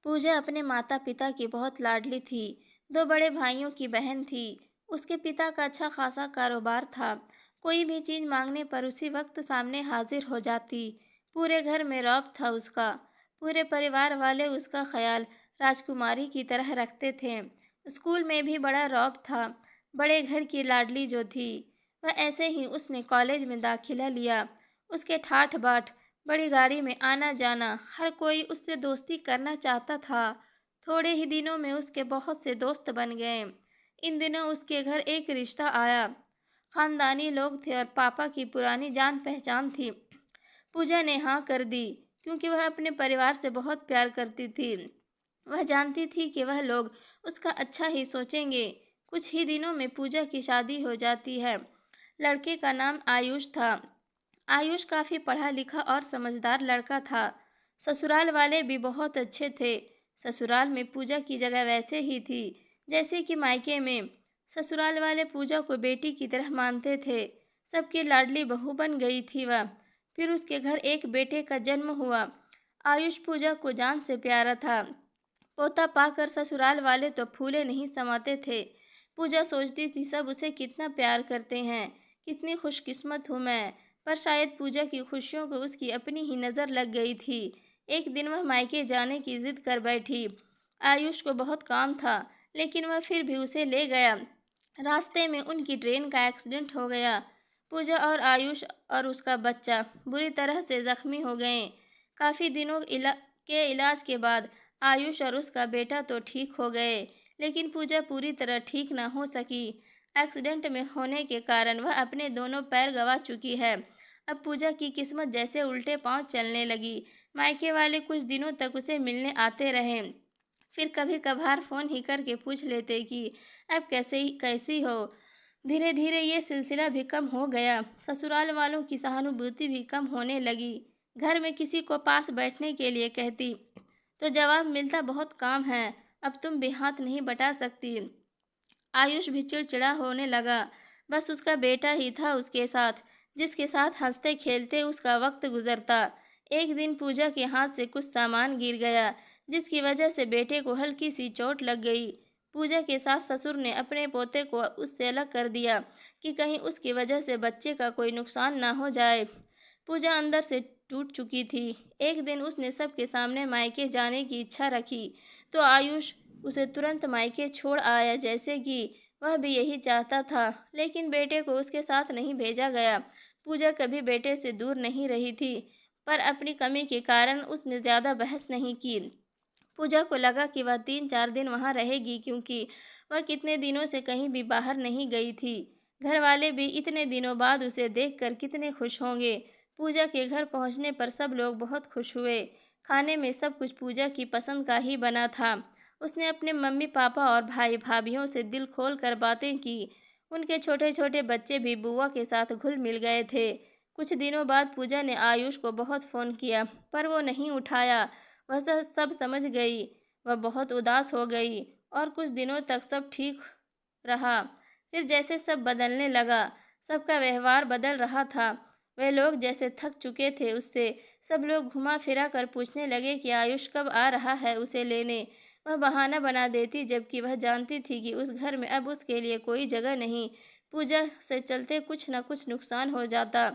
पूजा अपने माता पिता की बहुत लाडली थी। दो बड़े भाइयों की बहन थी। उसके पिता का अच्छा खासा कारोबार था। कोई भी चीज मांगने पर उसी वक्त सामने हाजिर हो जाती। पूरे घर में रौब था उसका। पूरे परिवार वाले उसका ख्याल राजकुमारी की तरह रखते थे। स्कूल में भी बड़ा रौब था। बड़े घर की लाडली जो थी, वह ऐसे ही उसने कॉलेज में दाखिला लिया। उसके ठाठ बाट, बड़ी गाड़ी में आना जाना, हर कोई उससे दोस्ती करना चाहता था। थोड़े ही दिनों में उसके बहुत से दोस्त बन गए। इन दिनों उसके घर एक रिश्ता आया। खानदानी लोग थे और पापा की पुरानी जान पहचान थी। पूजा ने हाँ कर दी क्योंकि वह अपने परिवार से बहुत प्यार करती थी। वह जानती थी कि वह लोग उसका अच्छा ही सोचेंगे। कुछ ही दिनों में पूजा की शादी हो जाती है। लड़के का नाम आयुष था। आयुष काफ़ी पढ़ा लिखा और समझदार लड़का था। ससुराल वाले भी बहुत अच्छे थे। ससुराल में पूजा की जगह वैसे ही थी जैसे कि मायके में। ससुराल वाले पूजा को बेटी की तरह मानते थे। सबकी लाडली बहू बन गई थी वह। फिर उसके घर एक बेटे का जन्म हुआ। आयुष पूजा को जान से प्यारा था। पोता पाकर ससुराल वाले तो फूले नहीं समाते थे। पूजा सोचती थी सब उसे कितना प्यार करते हैं, कितनी खुशकिस्मत हूँ मैं। पर शायद पूजा की खुशियों को उसकी अपनी ही नज़र लग गई थी। एक दिन वह मायके जाने की जिद कर बैठी। आयुष को बहुत काम था, लेकिन वह फिर भी उसे ले गया। रास्ते में उनकी ट्रेन का एक्सीडेंट हो गया। पूजा और आयुष और उसका बच्चा बुरी तरह से जख्मी हो गए। काफ़ी दिनों के इलाज के बाद आयुष और उसका बेटा तो ठीक हो गए, लेकिन पूजा पूरी तरह ठीक न हो सकी। एक्सीडेंट में होने के कारण वह अपने दोनों पैर गंवा चुकी है। अब पूजा की किस्मत जैसे उल्टे पांव चलने लगी। मायके वाले कुछ दिनों तक उसे मिलने आते रहे। फिर कभी कभार फ़ोन ही करके पूछ लेते कि अब कैसी हो। धीरे धीरे ये सिलसिला भी कम हो गया। ससुराल वालों की सहानुभूति भी कम होने लगी। घर में किसी को पास बैठने के लिए कहती तो जवाब मिलता बहुत काम है, अब तुम भी हाथ नहीं बटा सकती। आयुष भी चिड़चिड़ा होने लगा। बस उसका बेटा ही था उसके साथ, जिसके साथ हंसते खेलते उसका वक्त गुजरता। एक दिन पूजा के हाथ से कुछ सामान गिर गया, जिसकी वजह से बेटे को हल्की सी चोट लग गई। पूजा के सास ससुर ने अपने पोते को उससे अलग कर दिया कि कहीं उसकी वजह से बच्चे का कोई नुकसान ना हो जाए। पूजा अंदर से टूट चुकी थी। एक दिन उसने सबके सामने मायके जाने की इच्छा रखी तो आयुष उसे तुरंत मायके छोड़ आया, जैसे कि वह भी यही चाहता था। लेकिन बेटे को उसके साथ नहीं भेजा गया। पूजा कभी बेटे से दूर नहीं रही थी, पर अपनी कमी के कारण उसने ज़्यादा बहस नहीं की। पूजा को लगा कि वह 3-4 दिन वहाँ रहेगी, क्योंकि वह कितने दिनों से कहीं भी बाहर नहीं गई थी। घर वाले भी इतने दिनों बाद उसे देखकर कितने खुश होंगे। पूजा के घर पहुँचने पर सब लोग बहुत खुश हुए। खाने में सब कुछ पूजा की पसंद का ही बना था। उसने अपने मम्मी पापा और भाई भाभीियों से दिल खोल कर बातें की। उनके छोटे छोटे बच्चे भी बुआ के साथ घुल मिल गए थे। कुछ दिनों बाद पूजा ने आयुष को बहुत फ़ोन किया, पर वो नहीं उठाया। वह सब समझ गई। वह बहुत उदास हो गई और कुछ दिनों तक सब ठीक रहा। फिर जैसे सब बदलने लगा, सबका व्यवहार बदल रहा था। वे लोग जैसे थक चुके थे उससे। सब लोग घुमा फिरा कर पूछने लगे कि आयुष कब आ रहा है उसे लेने। वह बहाना बना देती, जबकि वह जानती थी कि उस घर में अब उसके लिए कोई जगह नहीं। पूजा से चलते कुछ न कुछ नुकसान हो जाता।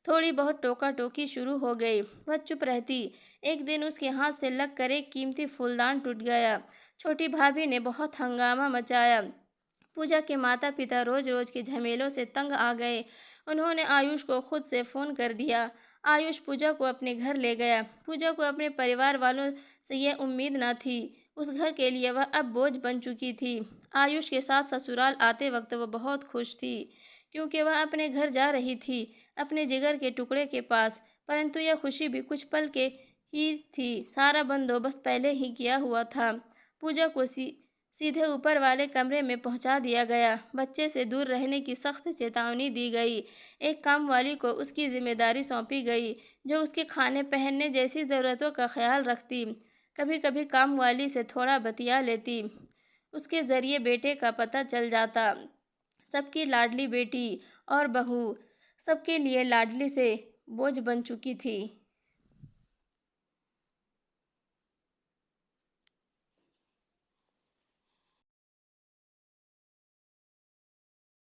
थोड़ी बहुत टोका टोकी शुरू हो गई। वह चुप रहती। एक दिन उसके हाथ से लग कर एक कीमती फूलदान टूट गया। छोटी भाभी ने बहुत हंगामा मचाया। पूजा के माता पिता रोज रोज के झमेलों से तंग आ गए। उन्होंने आयुष को खुद से फ़ोन कर दिया। आयुष पूजा को अपने घर ले गया। पूजा को अपने परिवार वालों से यह उम्मीद न थी। उस घर के लिए वह अब बोझ बन चुकी थी। आयुष के साथ ससुराल आते वक्त वह बहुत खुश थी, क्योंकि वह अपने घर जा रही थी, अपने जिगर के टुकड़े के पास। परंतु यह खुशी भी कुछ पल के ही थी। सारा बंदोबस्त पहले ही किया हुआ था। पूजा को सीधे ऊपर वाले कमरे में पहुंचा दिया गया। बच्चे से दूर रहने की सख्त चेतावनी दी गई। एक काम वाली को उसकी जिम्मेदारी सौंपी गई, जो उसके खाने पहनने जैसी ज़रूरतों का ख्याल रखती। कभी कभी काम वाली से थोड़ा बतिया लेती। उसके ज़रिए बेटे का पता चल जाता। सबकी लाडली बेटी और बहू सबके लिए लाडली से बोझ बन चुकी थी।